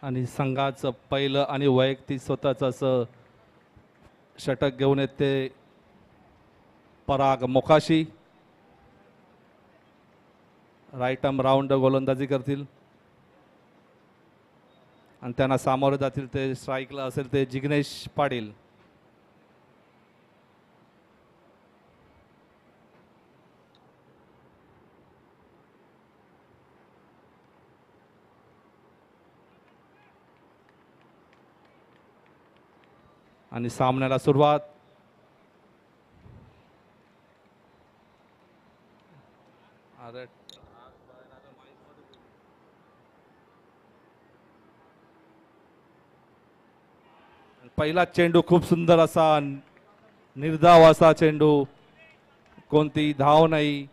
आणि संघाचं पहिलं आणि वैयक्तिक स्वतःचं असं षटक घेऊन येते पराग मोकाशी. राईट आर्म राऊंड गोलंदाजी करतील आणि त्यांना सामोरे जातील ते स्ट्राईकला असेल ते जिग्नेश पाटील. आणि सामन्याला सुरुवात. अरे पहिला चेंडू खूप सुंदर असा निर्धाव असा चेंडू, कोणती धाव नाही.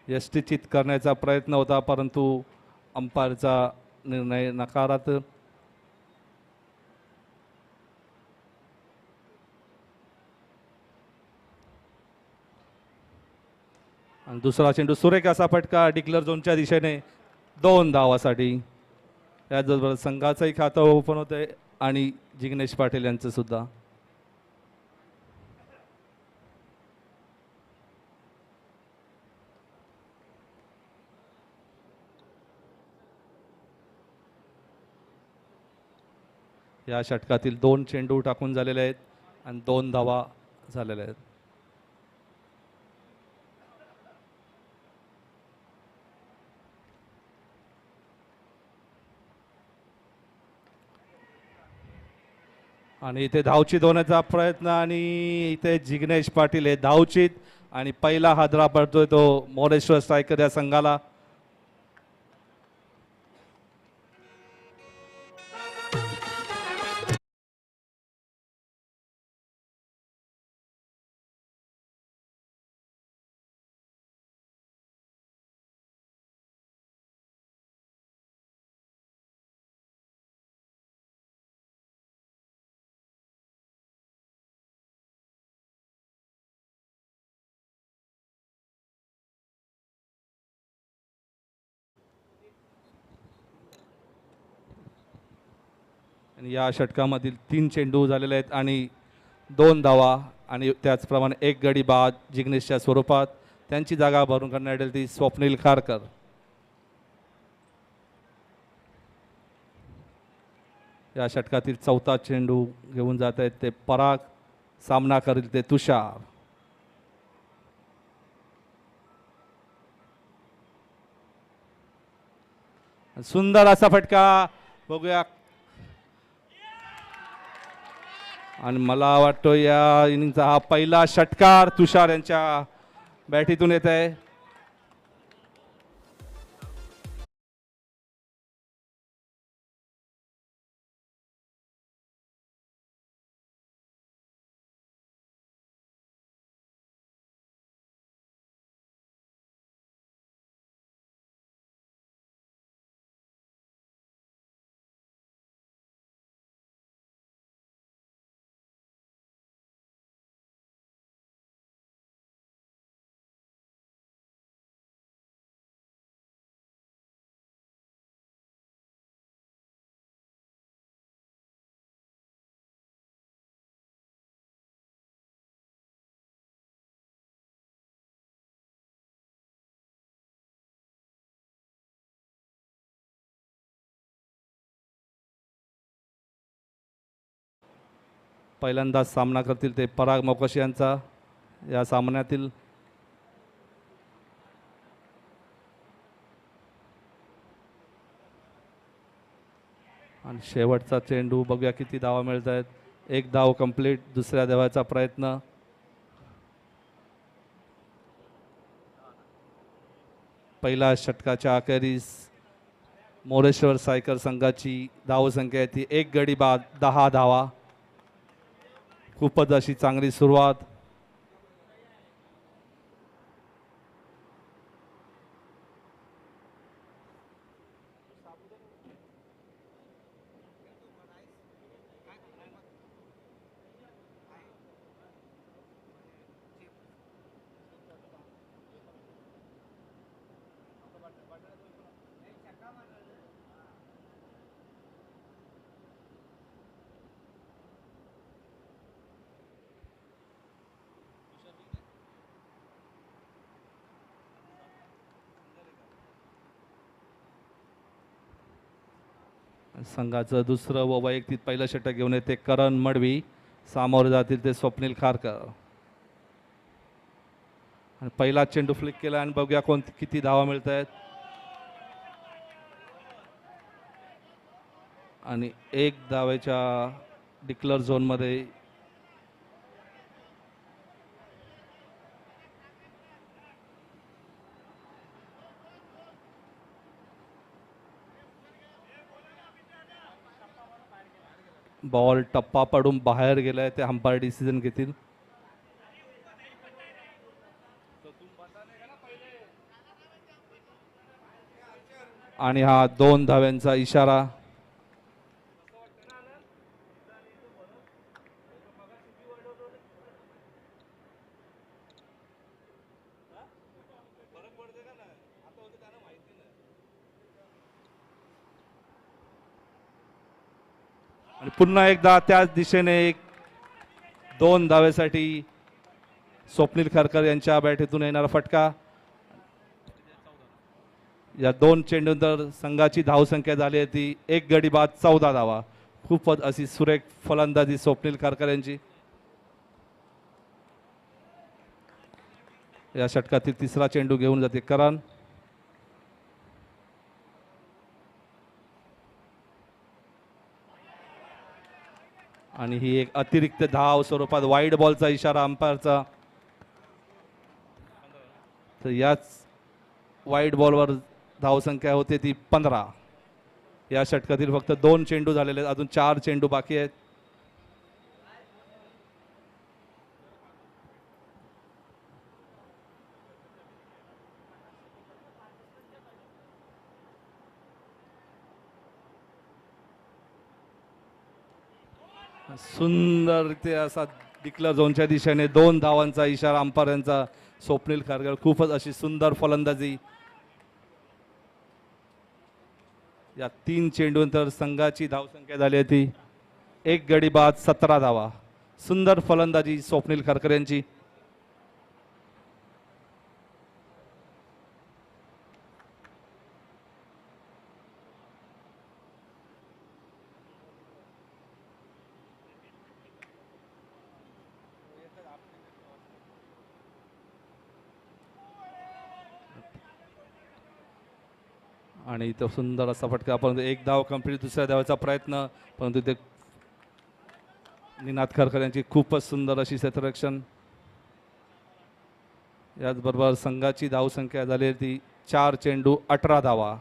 यष्टीचित करण्याचा प्रयत्न होता परंतु अंपायरचा निर्णय नकारात. आणि दुसरा चेंडू सुरेख असा फटका डिक्लेअर झोनच्या दिशेने 2 धावासाठी. त्याचबरोबर संघाचंही खातं ओपन होतंय आणि जिग्नेश पाटील यांचं सुद्धा. या षटकातील 2 चेंडू टाकून झालेले आहेत आणि 2 धावा झालेल्या आहेत. आणि इथे धावचित होण्याचा प्रयत्न आणि इथे जिग्नेश पाटील हे धावचित आणि पहिला हादरा पडतोय तो मोरेश्वर स्ट्रायकर या संघाला. या षटकामधील 3 चेंडू झालेले आहेत आणि 2 धावा आणि त्याचप्रमाणे 1 गडी बाद जिग्नेशच्या स्वरूपात. त्यांची जागा भरून करण्यात येईल ती स्वप्नील खारकर. या षटकातील 4था चेंडू घेऊन जात आहेत ते पराग. सामना करील ते तुषार. सुंदर असा फटका बघूया. आणि मला वाटतं या इनिंगचा हा पहिला षटकार तुषार यांच्या बॅटीतून येत आहे. पहिल्यांदाच सामना करतील ते पराग मोकाशी यांचा या सामन्यातील. आणि शेवटचा चेंडू बघूया किती धावा मिळत आहेत. 1 धाव कंप्लीट. दुसऱ्या धावाचा प्रयत्न. पहिल्या षटकाच्या अखेरीस मोरेश्वर सायकर संघाची धावसंख्या आहे ती 1 गडी बाद 10 धावा. खूपच अशी चांगली सुरुवात. संघाचं दुसरं व वैयक्तिक पहिलं षटक घेऊन येते करण मडवी. सामोरे जातील ते स्वप्नील खारकर. आणि पहिला चेंडू फ्लिक केला आणि बघूया किती धावा मिळत आहेत. आणि एक धावेच्या डिक्लेअर झोनमध्ये बॉल टप्पा पडून बाहेर गेलाय. ते अंपायर डिसिजन घेतील. आणि हा 2 धाव्यांचा इशारा. आणि पुन्हा एकदा त्याच दिशेने 2 धावेसाठी स्वप्नील खारकर यांच्या बॅटीतून येणारा फटका. या 2 चेंडूंतर संघाची धावसंख्या झाली आहे ती 1 गडी बाद 14 धावा. खूपच अशी सुरेख फलंदाजी स्वप्नील खारकर यांची. या षटकातील तिसरा चेंडू घेऊन जाते करण. आणि ही एक अतिरिक्त धाव स्वरूपात वाईड बॉलचा इशारा अंपायरचा. तर याच वाईड बॉलवर धावसंख्या होते ती 15. या षटकातील फक्त 2 चेंडू झालेले आहेत. अजून 4 चेंडू बाकी आहेत. सुंदर ते असा डिक्लेअर झोनच्या दिशेने 2 धावांचा इशारा अंपायर यांचा. स्वप्नील खारकर खूपच अशी सुंदर फलंदाजी. या 3 चेंडूंतर संघाची धावसंख्या झाली आहे ती 1 गडी बाद 17 धावा. सुंदर फलंदाजी स्वप्नील खारकर यांची. आणि इथं सुंदर असा फटका. परंतु 1 धाव कंप्लीट. दुसऱ्या धावाचा प्रयत्न, परंतु ते निनाद खारकर यांची खूपच सुंदर अशी क्षेत्ररक्षण. याचबरोबर संघाची धावसंख्या झाली ती 4 चेंडू 18 धावा.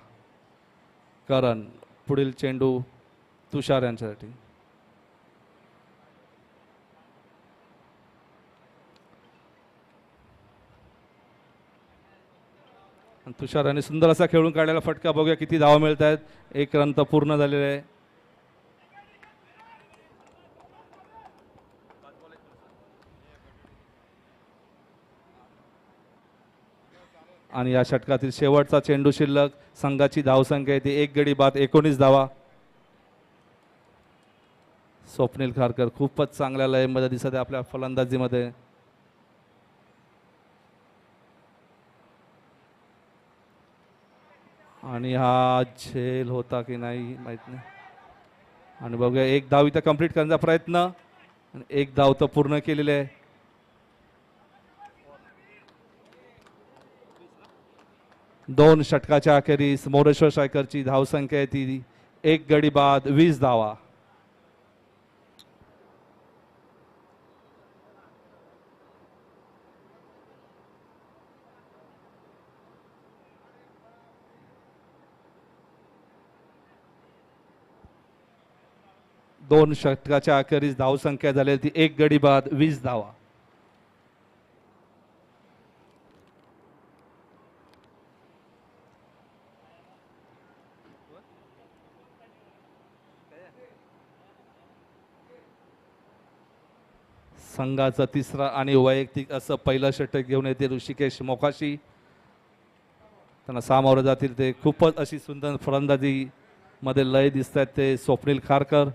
करण. पुढील चेंडू तुषार यांच्यासाठी. तुषार यांनी सुंदर असा खेळून काढलेला फटका. बघूया किती धावा मिळत आहेत. 1 रन तर पूर्ण झालेले आहे. आणि या षटकातील शेवटचा चेंडू शिल्लक. संघाची धावसंख्या आहे ती 1 गडी बाद 19 धावा. स्वप्नील खारकर खूपच चांगल्या लयमध्ये दिसत आहे आपल्या फलंदाजीमध्ये. आणि हा झेल होता की नाही माहित नाही. आणि बघूया 1 धाव इथं कंप्लीट करण्याचा प्रयत्न. आणि 1 धाव तर पूर्ण केलेले आहे. दोन षटकाच्या अखेरीस मोरेश्वर स्ट्रायकरची धावसंख्या आहे ती 1 गडी बाद 20 धावा. दोन षटकाच्या अखेरीस धावसंख्या झाली ती 1 गडी बाद 20 धावा. संघाचा तिसरा आणि वैयक्तिक असं पहिलं षटक घेऊन येते ऋषिकेश मोकाशी. त्यांना सामोरे जातील ते खूपच अशी सुंदर फलंदाजी मध्ये लय दिसत आहेत ते स्वप्नील खारकर.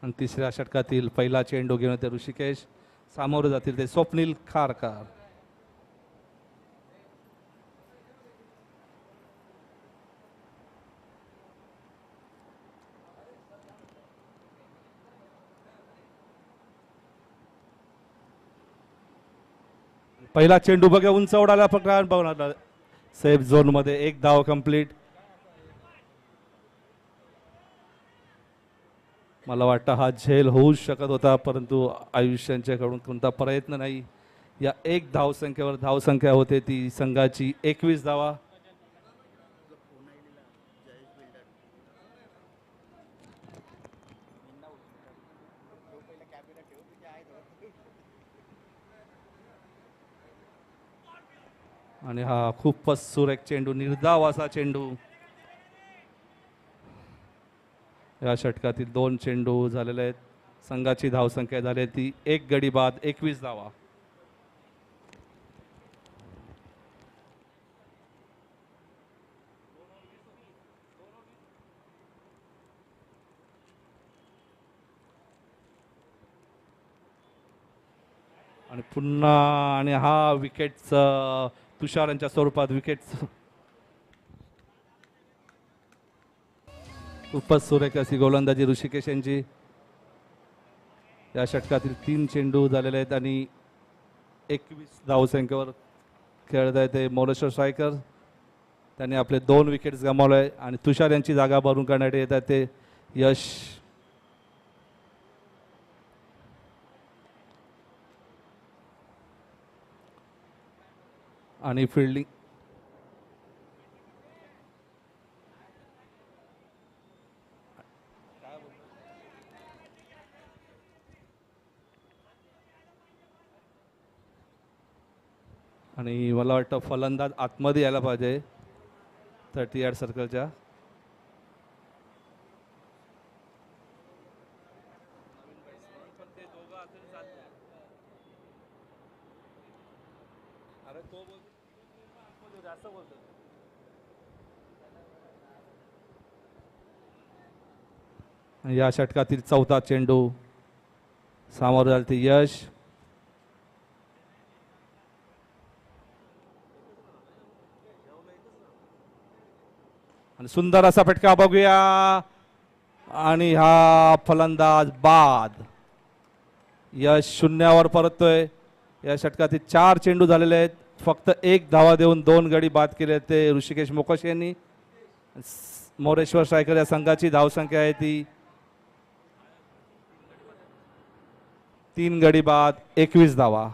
आणि तिसऱ्या षटकातील पहिला चेंडू घेऊन ते ऋषिकेश, सामोरे जातील ते स्वप्नील खारकर. पहिला चेंडू बघा उंच उडाला फक्त बघणार सेफ झोन मध्ये, एक धाव कंप्लीट. मला वाटतं हा झेल होऊच शकत होता, परंतु आयुष्यांच्याकडून कोणता प्रयत्न नाही. या एक धावसंख्येवर धावसंख्या होते ती संघाची 21 धावा. आणि हा खूपच सुरेख चेंडू, निर्धाव असा चेंडू. या षटकातील 2 चेंडू झालेले आहेत. संघाची धावसंख्या झाली ती 1 गडी बाद 21 धावा. आणि पुन्हा आणि हा विकेटचा तुषारांच्या स्वरूपात विकेट. खूपच सुरेख अशी गोलंदाजी ऋषिकेश यांची. या षटकातील 3 चेंडू झालेले आहेत आणि 21 धावसंख्येवर खेळत आहे ते मोरेश्वर सायकर. त्यांनी आपले 2 विकेट्स गमावले आणि तुषार यांची जागा भरून करण्यासाठी येत आहे ते यश. आणि फिल्डिंग आणि मला वाटतं फलंदाज आतमध्ये यायला पाहिजे 30 यार्ड सर्कलच्या. या षटकातील 4था चेंडू सामोरं झाले ते यश. आणि सुंदर असा फटका बघूया आणि हा फलंदाज बाद. यश शून्यावर परततोय. या षटकातील 4 चेंडू झालेले आहेत. फक्त 1 धावा देऊन 2 गडी बाद केले ते ऋषिकेश मोकाशी यांनी. मोरेश्वर सायकर या संघाची धावसंख्या आहे ती 3 गडी बाद 21 धावा.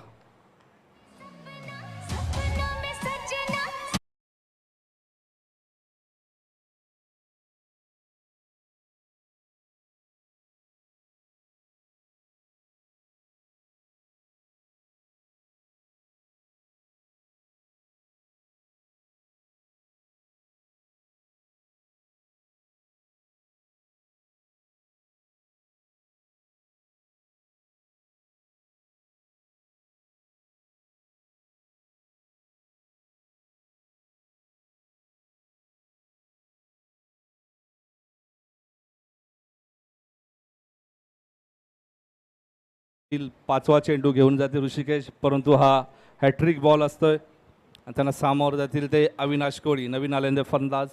पाचवा चेंडू घेऊन जाते ऋषिकेश, परंतु हा हॅट्रिक बॉल असतोय आणि त्यांना सामोर जातील ते अविनाश कोळी, नवीन आलेले फलंदाज.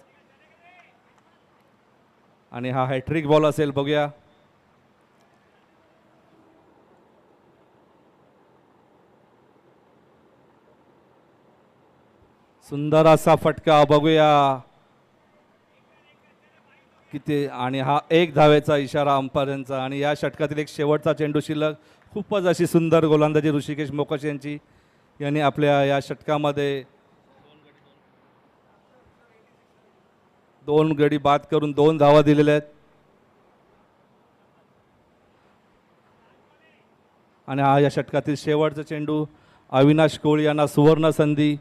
आणि हा हॅट्रिक बॉल असेल, बघूया. सुंदर असा फटका बघूया किती. आणि हा 1 धावेचा इशारा अंपायरांचा. आणि या षटकातील एक शेवटचा चेंडू शिल्लक. खूपच अशी सुंदर गोलंदाजी ऋषिकेश मोकाश यांनी आपल्या या षटकामध्ये 2 गडी बाद करून 2 धावा दिलेल्या आहेत. आणि हा या षटकातील शेवटचा चेंडू. अविनाश कोळी यांना सुवर्ण संधी.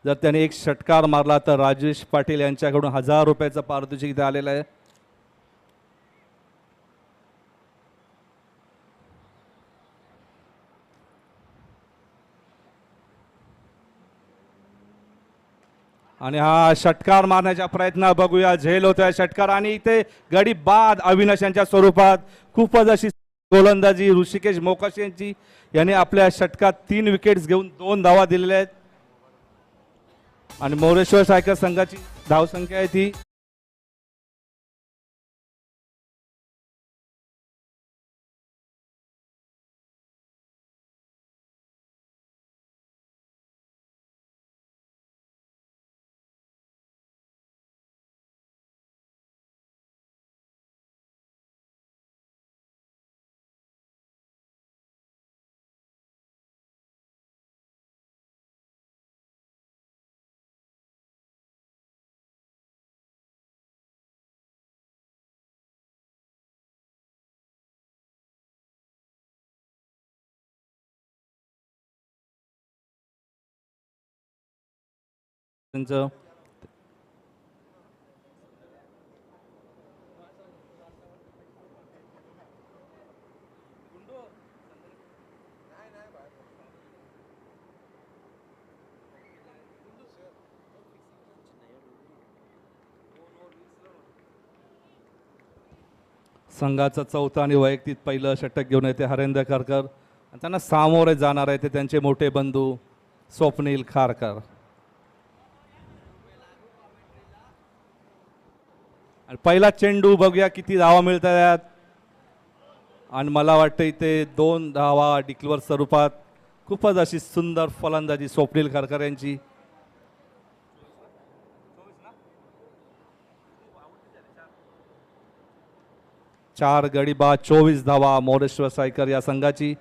जर त्याने एक षटकार मारला तर राजेश पाटील यांच्याकडून 1000 रुपयाचं पारितोषिक इथे आलेलं आहे. आणि हा षटकार मारण्याचा प्रयत्न बघूया. झेल होतोय षटकार आणि इथे गडी बाद अविनाश यांच्या स्वरूपात. खूपच अशी गोलंदाजी ऋषिकेश मोकाशी यांची, याने आपल्या षटकात 3 विकेट्स घेऊन 2 धावा दिलेल्या आहेत आणि मोरेश्वर सायकर संघाची धावसंख्या आहे ती त्यांचं संघाचं चौथा आणि वैयक्तिक पहिलं षटक घेऊन येते हरेंद्र खारकर आणि त्यांना सामोरे जाणार आहे ते त्यांचे मोठे बंधू स्वप्नील खारकर. आणि पहिला चेंडू बघूया किती धावा मिळतात आणि मला वाटतं इथे 2 धावा डिक्लेअर स्वरूपात. खूपच अशी सुंदर फलंदाजी स्वप्नील खारकर यांची. चार गडी बाद 24 धावा मोरेश्वर सायकर या संघाची.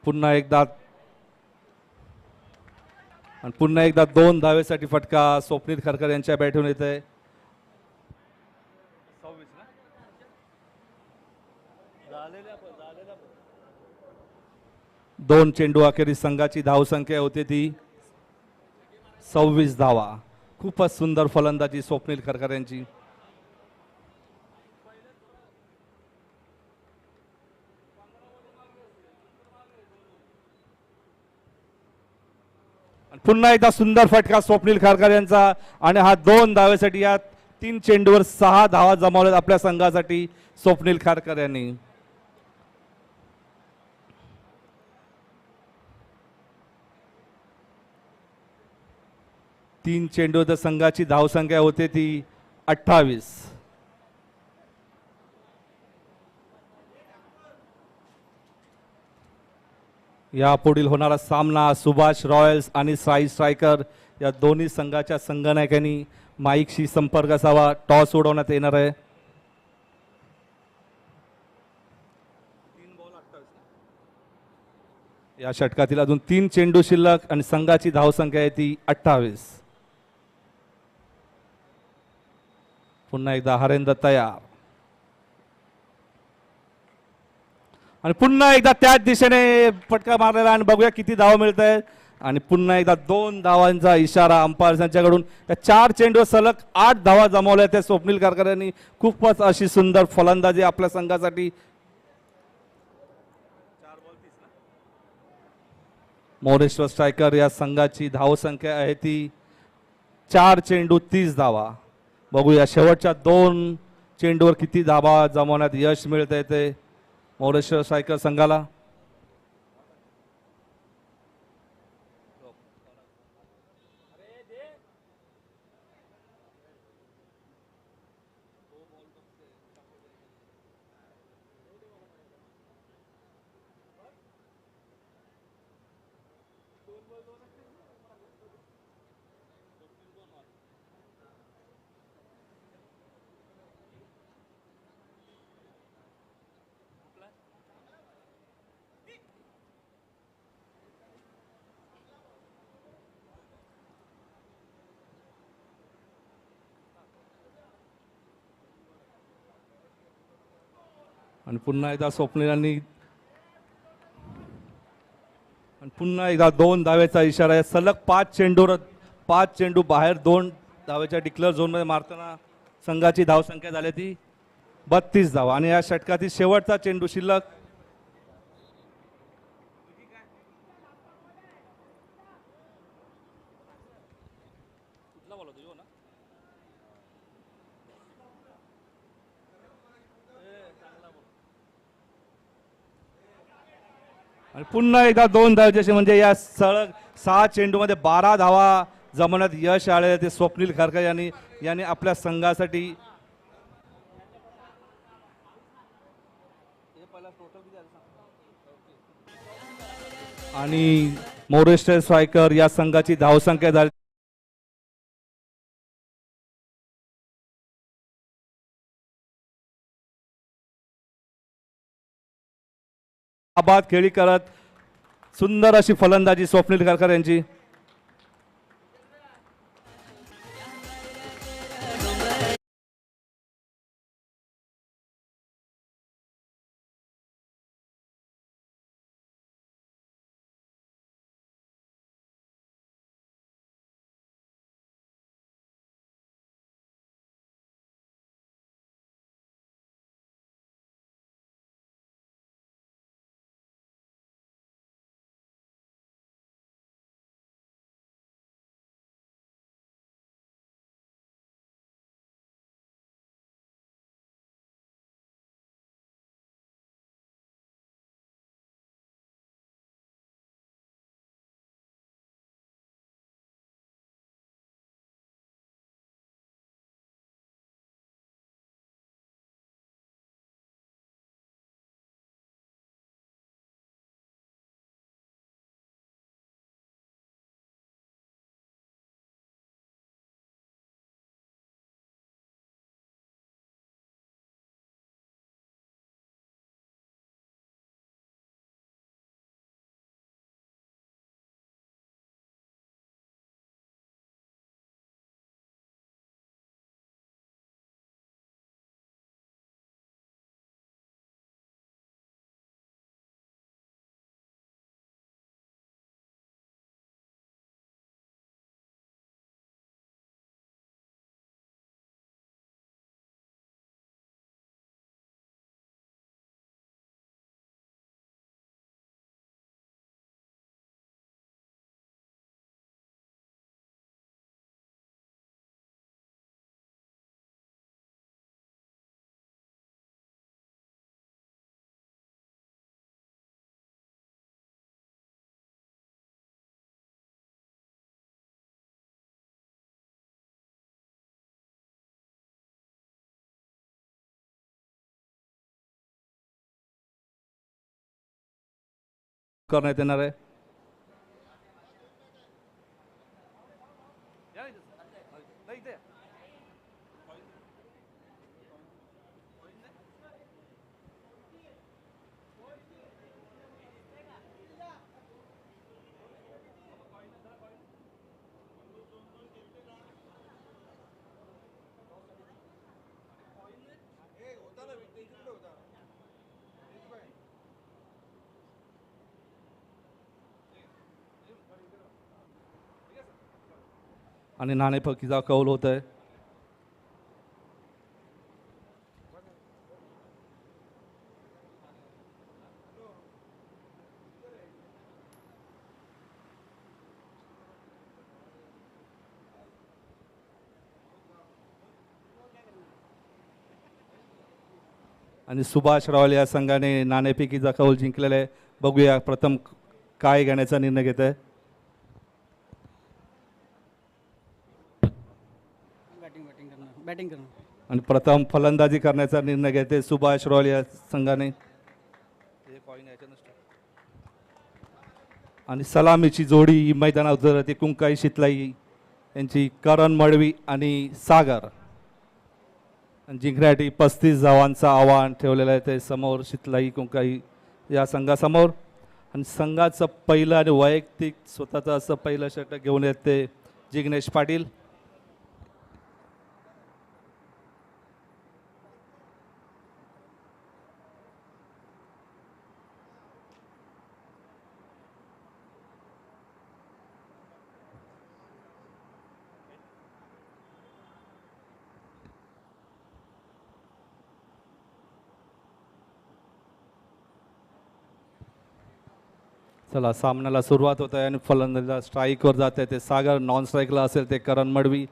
पुन्हा एकदा 2 धावेसाठी फटका स्वप्नील खारकर यांच्या बॅटून येत आहे. 2 चेंडू अखेरीस संघाची धावसंख्या होती ती 26 धावा. खूपच सुंदर फलंदाजी स्वप्नील खारकर यांची. पुन्हा एकदा सुंदर फटका स्वप्नील खारकर यांचा आणि हा 2 धावेसाठी या 3 चेंडूवर 6 धावा जमावल्यात आपल्या संघासाठी स्वप्नील खारकर यांनी. तीन चेंडू तर संघाची धावसंख्या होते ती 28. यापुढील होणारा सामना सुभाष रॉयल्स आणि साई स्ट्रायकर या दोन्ही संघाच्या संघनायकांनी माईकशी संपर्क असावा. टॉस उडवण्यात येणार आहे. या षटकातील अजून 3 चेंडू शिल्लक आणि संघाची धावसंख्या आहे ती 28. पुन्हा एकदा हरेंद्र तयार आणि पुन्हा एकदा त्याच दिशेने फटका मारलेला आणि बघूया किती धावा मिळत आहेत. आणि पुन्हा एकदा 2 धावांचा इशारा अंपायर यांच्याकडून. त्या 4 चेंडूवर सलग 8 धावा जमावल्या त्या स्वप्नील खारकर यांनी. खूपच अशी सुंदर फलंदाजी आपल्या संघासाठी. मोरेश्वर स्ट्रायकर या संघाची धावसंख्या आहे ती 4 चेंडू 30 धावा. बघूया शेवटच्या 2 चेंडूवर किती धावा जमवण्यात यश मिळत आहे ते मोरेश्वर स्ट्रायकर संघाला. आणि पुन्हा एकदा स्वप्नीलांनी पुन्हा एकदा 2 धावेचा इशारा आहे. सलग 5 चेंडू बाहेर 2 धावेच्या डिक्लेअर झोनमध्ये मारताना संघाची धावसंख्या झाली ती 32 धावा. आणि या षटकातील शेवटचा चेंडू शिल्लक आणि पुन्हा एकदा 2 धावेचे म्हणजे या सलग 6 चेंडूमध्ये 12 धावा जमवण्यात यश आले ते स्वप्नील खारकर यांनी आपल्या संघासाठी. आणि मोरेश्वर सायकर या संघाची धावसंख्या झाली आबाद खेळी करत सुंदर अशी फलंदाजी स्वप्नील खारकर यांची. करण्यात येणार आहे. आणि नाणेफेकीचा कौल होत आहे. आणि सुभाष रावल या संघाने नाणेफेकीचा कौल जिंकलेला आहे. बघूया प्रथम काय घेण्याचा निर्णय घेत आहे. बॅटिंग करणं आणि प्रथम फलंदाजी करण्याचा निर्णय घेते सुभाष रॉयल या संघाने. आणि सलामीची जोडी मैदानात उतरते कुंकाई शितलाई यांची करण मडवी आणि सागर. जिंकण्यासाठी 35 धावांचं आव्हान ठेवलेलं आहे ते समोर शितलाई कुंकाई या संघासमोर. आणि संघाचं पहिलं आणि वैयक्तिक स्वतःचं असं पहिलं षटक घेऊन येते जिग्नेश पाटील. चला सामन्याला सुरुवात होत आहे आणि फलंदाजीला स्ट्राईकवर जात आहे ते सागर. नॉन स्ट्राईकला असेल ते करण मडवी.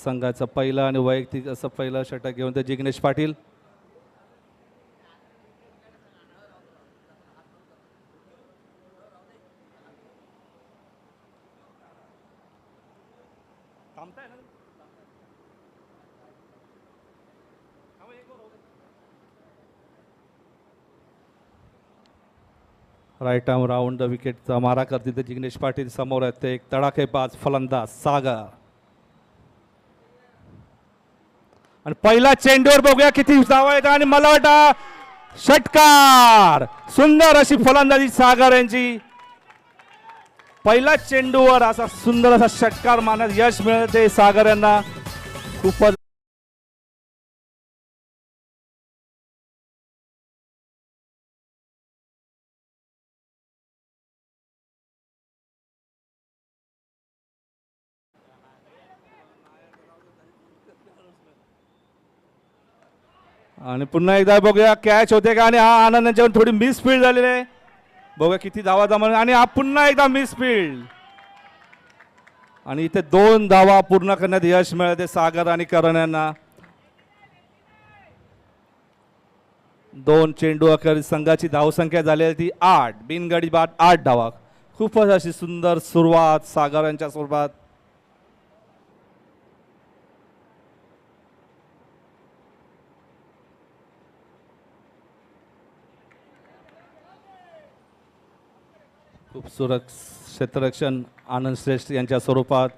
संघाचं पहिलं आणि वैयक्तिक असं पहिलं षटक घेऊन ते Jignesh Patil. Right arm round the विकेटचा मारा करतील ते जिग्नेश पाटील. समोर आहेत ते एक तडाखेबाज फलंदाज सागर. आणि पहिला चेंडूवर बघूया किती धावा येतात आणि मला वाटतं षटकार. सुंदर अशी फलंदाजी सागर यांची. पहिला चेंडूवर असा सुंदर असा षटकार मारण्यात यश मिळते सागर यांना. खूपच आणि पुन्हा एकदा बघूया कॅच होते का आणि हा आनंद यांच्यावर थोडी मिस फील्ड झालेली आहे. बघूया किती धावा जमा आणि हा पुन्हा एकदा मिस फील्ड आणि इथे 2 धावा पूर्ण करण्यात यश मिळते सागर आणि करण यांना. 2 चेंडू अखेर संघाची धावसंख्या झाली आहे ती 8. बिनगडी बाद 8 धावा. खूपच अशी सुंदर सुरुवात सागर यांच्या स्वरूपात. खूप क्षेत्ररक्षण आनंद श्रेष्ठ यांच्या स्वरूपात.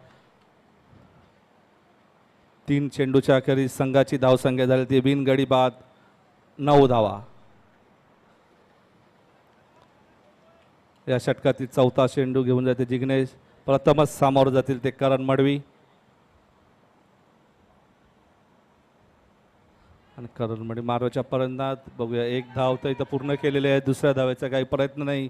3 चेंडूच्या अखेरीस संघाची धावसंख्या झाली ती बिनगडी बाद 9 धावा. या षटकातील 4था चेंडू घेऊन जाते जिग्नेश. प्रथमच सामोर जातील ते करण मडवी. आणि करण मडवी मारवाच्या पर्यंत बघूया 1 धाव तर इथं पूर्ण केलेले आहे. दुसऱ्या धावेचा काही प्रयत्न नाही.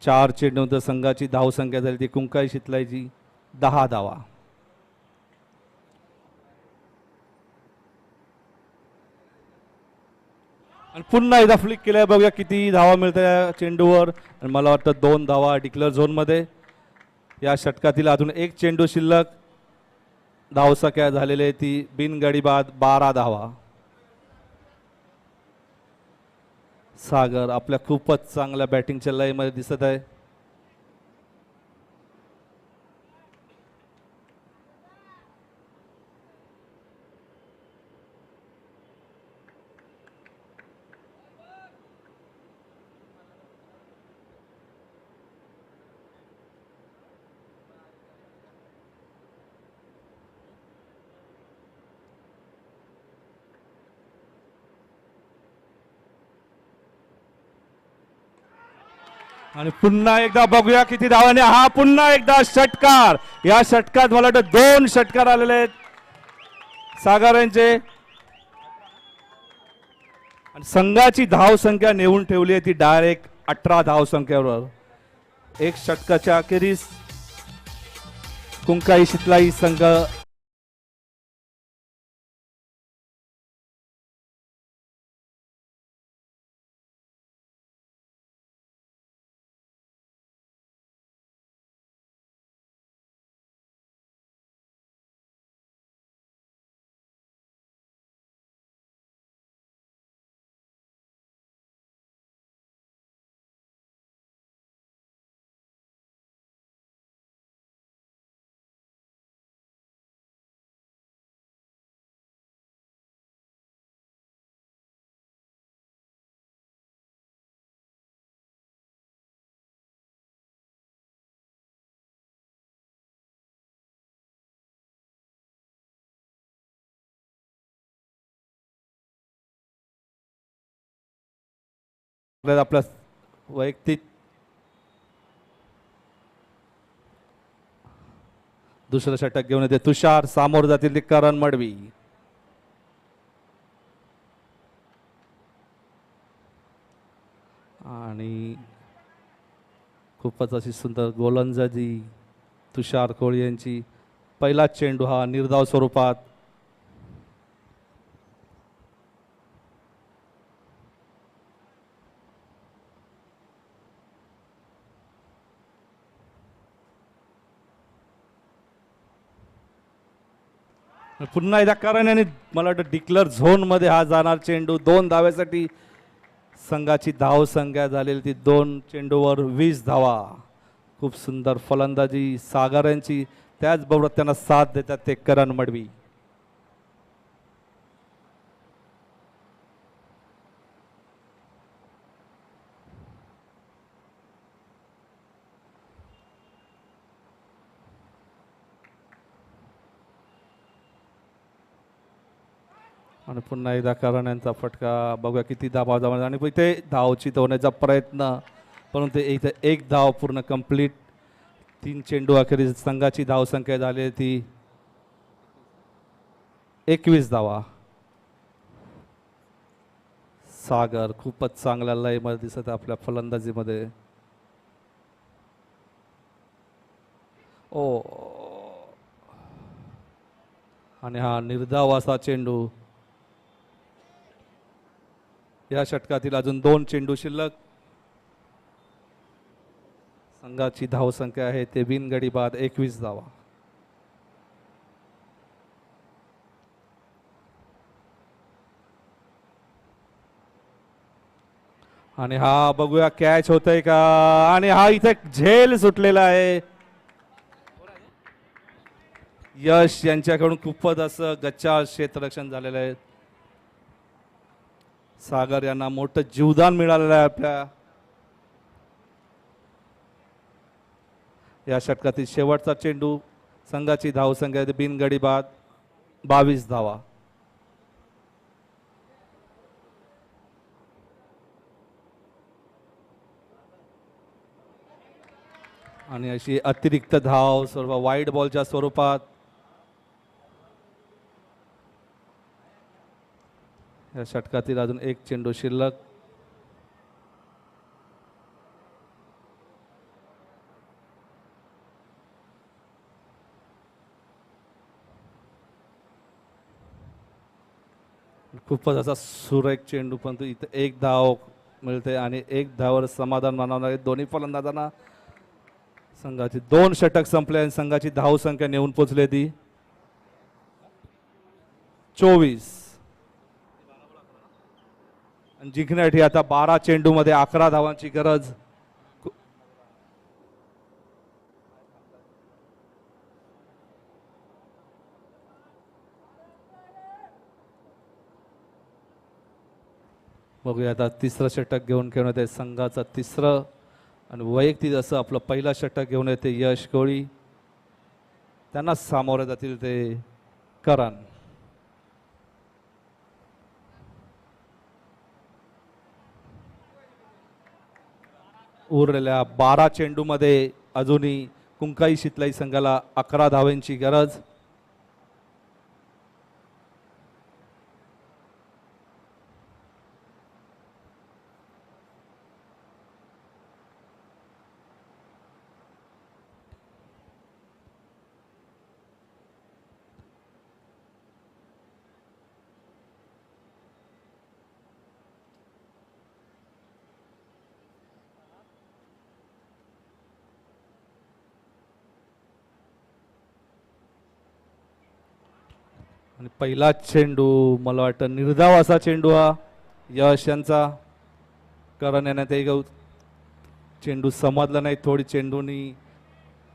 4 चेंडूनंतर संघाची धावसंख्या झाली ती कुंकाई शितलाईची 10 धावा. आणि पुन्हा एकदा फ्लिक केल्या बघूया किती धावा मिळतात या चेंडूवर. आणि मला वाटतं 2 धावा डिक्लेअर झोनमध्ये. या षटकातील अजून 1 चेंडू शिल्लक. धावसंख्या झालेली आहे ती बिनगडी बाद 12 धावा. सागर आपल्या खूपच चांगल्या बॅटिंगच्या लयमध्ये दिसत आहे. आणि पुन्हा एकदा बघूया किती धावाने. हा पुन्हा एकदा षटकार. या षटकात मला वाटतं 2 षटकार आलेले आहेत सागर यांचे. आणि संघाची धावसंख्या नेऊन ठेवली आहे ती डायरेक्ट 18 धावसंख्येवर. 1 षटकाच्या अखेरीस कुंकाई शितलाई संघ आपला वैयक्तिक दुसरं षटक घेऊन येते तुषार. सामोर जातील ते करण मडवी. आणि खूपच अशी सुंदर गोलंदाजी तुषार कोळी यांची. पहिला चेंडू हा निर्धाव स्वरूपात. पुन्हा एकदा करण यांनी मला वाटतं डिक्लेअर झोन मध्ये हा जाणार चेंडू. 2 धाव्यासाठी संघाची धाव संख्या झालेली ती 2 चेंडूवर 20 धावा. खूप सुंदर फलंदाजी सागर यांची, त्याचबरोबर त्यांना साथ देतात ते करण मडवी. आणि पुन्हा एकदा करण यांचा फटका, बघूया किती धावा जमा आणि इथे धावचित होण्याचा प्रयत्न, परंतु इथे एक धाव पूर्ण कंप्लीट. 3 चेंडू अखेरीस संघाची धावसंख्या झाली ती 21 धावा. सागर खूपच चांगल्या लयमध्ये दिसत आहे आपल्या फलंदाजीमध्ये. ओ आणि हा निर्धाव असा चेंडू. या षटकातील अजून 2 चेंडू शिल्लक. संघाची धावसंख्या आहे ते बिनगडी बाद 21 धावा. आणि हा बघूया कॅच होतय का, आणि हा इथे झेल सुटलेला आहे. यश यांच्याकडून खूपच असं गच्चा क्षेत्ररक्षण झालेलं आहे. सागर यांना मोठं जीवदान मिळालेलं आहे आपल्या या षटकातील शेवटचा चेंडू. संघाची धावसंख्या बिनगडी बाद 22 धावा. आणि अशी अतिरिक्त धाव सर्व वाईड बॉलच्या स्वरूपात. या षटकातील अजून 1 चेंडू शिल्लक. खूपच असा सुरेख चेंडू, परंतु इथे 1 धाव मिळते आणि 1 धावावर समाधान मानवणारे दोन्ही फलंदाजांना. संघाची 2 षटक संपले आणि संघाची धावसंख्या नेऊन पोचली ती 24. आणि जिंकण्यासाठी आता 12 चेंडू मध्ये 11 धावांची गरज. बघूया आता तिसरं षटक घेऊन खेळून येते संघाचं तिसरं आणि वैयक्तिक असं आपलं पहिलं षटक घेऊन येते यश कोळी. त्यांना सामोरे जातील ते करण. उरलेल्या 12 चेंडूमध्ये अजूनही कुंकाई शितलाई संघाला 11 धावांची गरज. आणि पहिला चेंडू मला वाटतं निर्धाव असा चेंडू हा यश यांचा. करण येण्यात एक चेंडू समजला नाही, थोडी चेंडूनी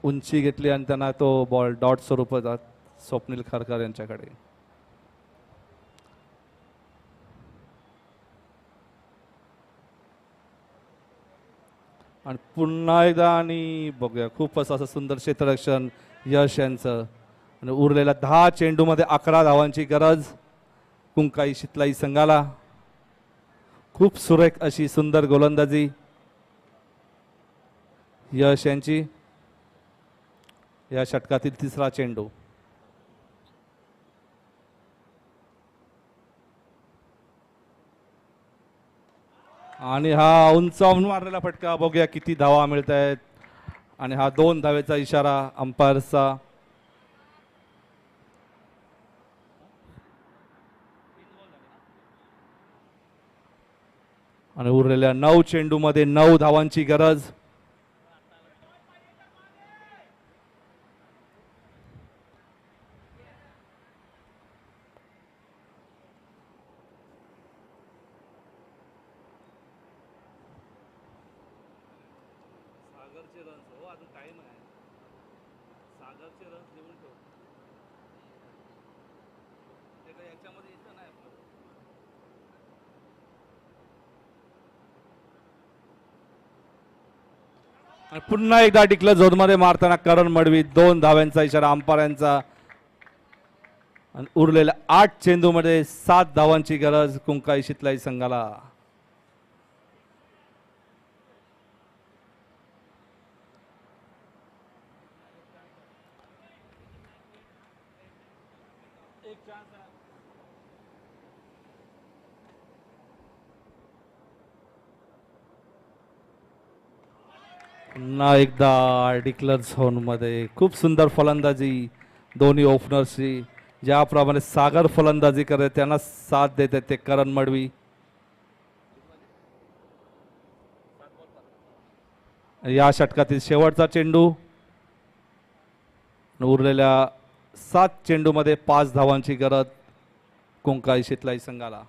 उंची घेतली आणि त्यांना तो बॉल डॉट स्वरूपात स्वप्नील खारकर यांच्याकडे. आणि पुन्हा एकदा आणि बघूया खूपच असं सुंदर क्षेत्ररक्षण यश यांचं. आणि उरलेल्या 10 चेंडूमध्ये 11 धावांची गरज कुंकाई शितलाई संघाला. खूप सुरेख अशी सुंदर गोलंदाजी यश यांची. या षटकातील तिसरा चेंडू. आणि हा उंचावून मारलेला फटका, बघूया किती धावा मिळत आहेत. आणि हा 2 धावेचा इशारा अंपायरचा. आणि उरलेल्या 9 चेंडूमध्ये 9 धावांची गरज. सागरचे रन्स हो अजून टाइम आहे सागरचे रन्स लिहून ठेव ते काही याच्यामध्ये येतं नाही आपलं आणि पुन्हा एकदा डिक्लेअर झोनमध्ये मारताना करण मडवी 2 धाव्यांचा इशारा अंपायरांचा आणि उरलेल्या 8 चेंडूमध्ये 7 धावांची गरज कुंकाई शितलाई संघाला. पुन्हा एकदा डिक्लेअर झोनमध्ये खूप सुंदर फलंदाजी दोन्ही ओपनर्सची. ज्याप्रमाणे सागर फलंदाजी करते त्यांना साथ देते ते करण मडवी. या षटकातील शेवटचा चेंडू उरलेल्या 7 चेंडूमध्ये 5 धावांची गरज कुंकाई शितलाई संघाला.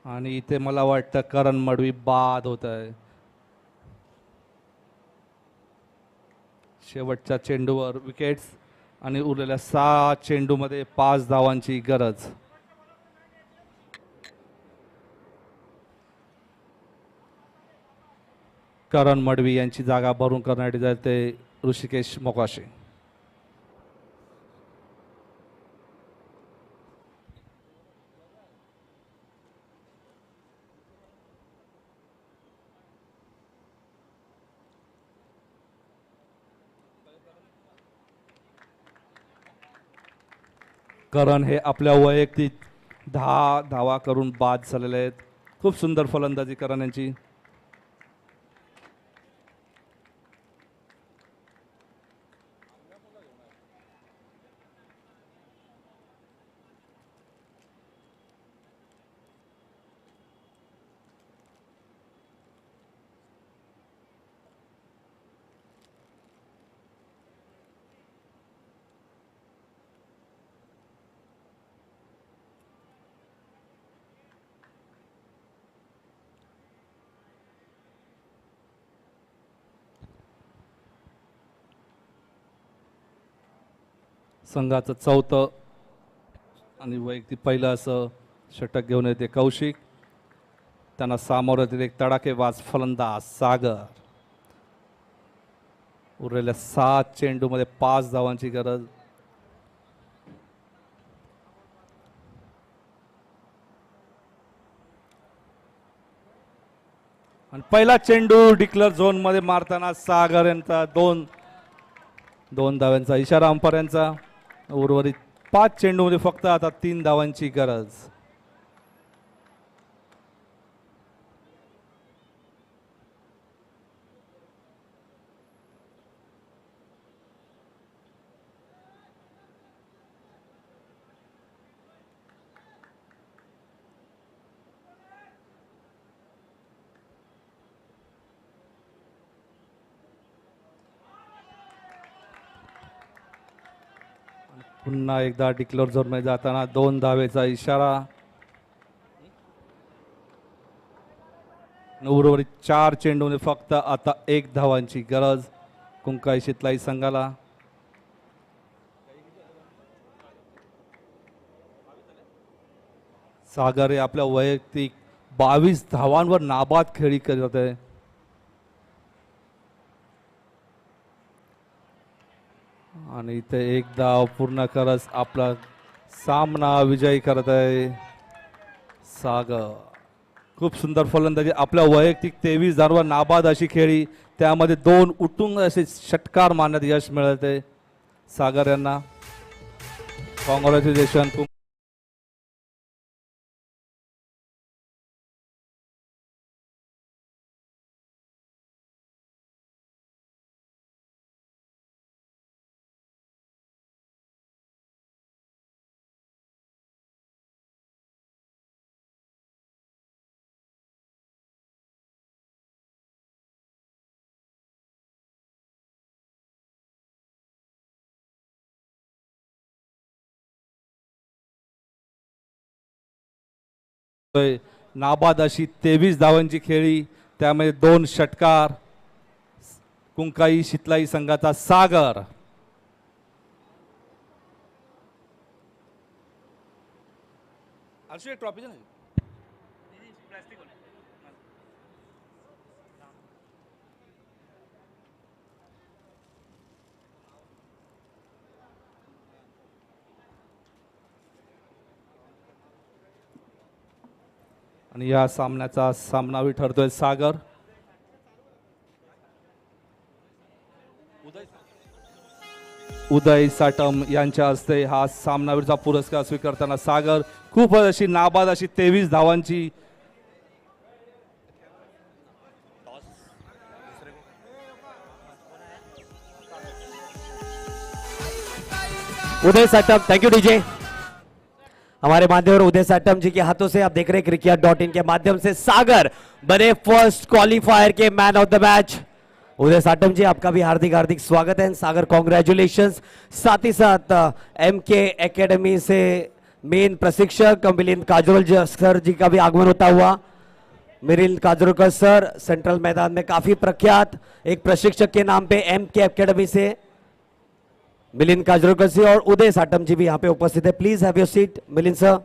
आणि इथे मला वाटतं करण मडवी बाद होत आहे. शेवटच्या चेंडूवर विकेट्स आणि उरलेल्या 6 चेंडूमध्ये 5 धावांची गरज. करण मडवी यांची जागा भरून करण्यासाठी जाते ऋषिकेश मोकाशे. करण हे आपल्या वैयक्तिक 10 धावा करून बाद झालेले आहेत. खूप सुंदर फलंदाजी करण यांची. संघाचं 4थं आणि वैयक्तिक पहिलं असं षटक घेऊन येते कौशिक. त्यांना सामोरं येतील एक तडाखेबाज फलंदाज सागर. उरलेल्या 7 चेंडूमध्ये 5 धावांची गरज. आणि पहिला चेंडू डिक्लेअर झोन मध्ये मारताना सागर यांचा 2 धाव्यांचा इशारा अंपायरांचा. उर्वरित 5 चेंडूमध्ये फक्त आता 3 धावांची गरज. पुन्हा एकदा डिक्लेअर झोन मध्ये जाताना 2 धावेचा इशारा. उर्वरित 4 चेंडूने फक्त आता 1 धावांची गरज कुंकाई शितलाई संघाला. सागर हे आपल्या वैयक्तिक 22 धावांवर नाबाद खेळी करत आहे. आणि इथे 1 धाव पूर्ण करत आपला सामना विजयी करत आहे सागर. खूप सुंदर फलंदाजी. आपल्या वैयक्तिक 23 धावांवर नाबाद अशी खेळी, त्यामध्ये 2 उटुंग असे षटकार मारण्यात यश मिळते सागर यांना. कॉंग्रॅच्युलेशन. नाबाद अशी 23 धावांची खेळी, त्यामध्ये 2 षटकार. कुंकाई शितलाई संघाचा सागर. ट्रॉफी आणि या सामन्याचा सामनावी ठरतोय सागर. उदय साटम यांच्या हस्ते हा सामनावीरचा पुरस्कार स्वीकारताना सागर खूप अशी नाबाद अशी 23 धावांची. उदय साटम, थैंक यू डीजे। हमारे माध्यम उदय साटम जी के हाथों से आप देख रहे हैं cricket.in के माध्यम से सागर बने फर्स्ट क्वालिफायर के man of the match. Uday Satam ji आपका भी हार्दिक हार्दिक स्वागत है। सागर कॉन्ग्रेचुलेशंस। साथ ही साथ MK एकेडमी से मेन प्रशिक्षक मिलिंद काजरोल सर जी का भी आगमन होता हुआ। मिलिंद काजरोलकर सर सेंट्रल मैदान में काफी प्रख्यात एक प्रशिक्षक के नाम पे MK एकेडमी से मिलिंद काजरोलकर जी और उदय साटम जी भी यहाँ पे उपस्थित है। Please have your seat Milind sir.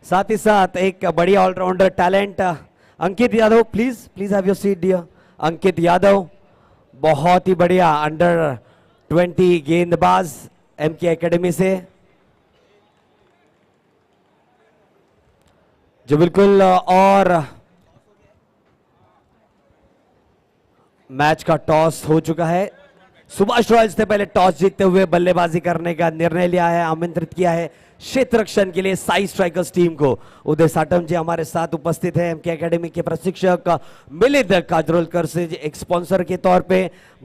साथ ही साथ एक बढ़िया allrounder talent Ankit Yadav, please have your seat dear. Ankit Yadav बहुत ही बढ़िया अंडर 20 गेंदबाज MK एकेडमी से, जो बिल्कुल और मैच का टॉस हो चुका है। सुभाष रॉयल्स ने पहले टॉस जीतते हुए बल्लेबाजी करने का निर्णय लिया है, आमंत्रित किया है क्षेत्र रक्षण के लिए साई स्ट्राइकर्स टीम को। उदय साटम जी हमारे साथ उपस्थित है। MK एकेडमी के प्रशिक्षक मिलिंद काजरोलकर से एक स्पॉन्सर के तौर पे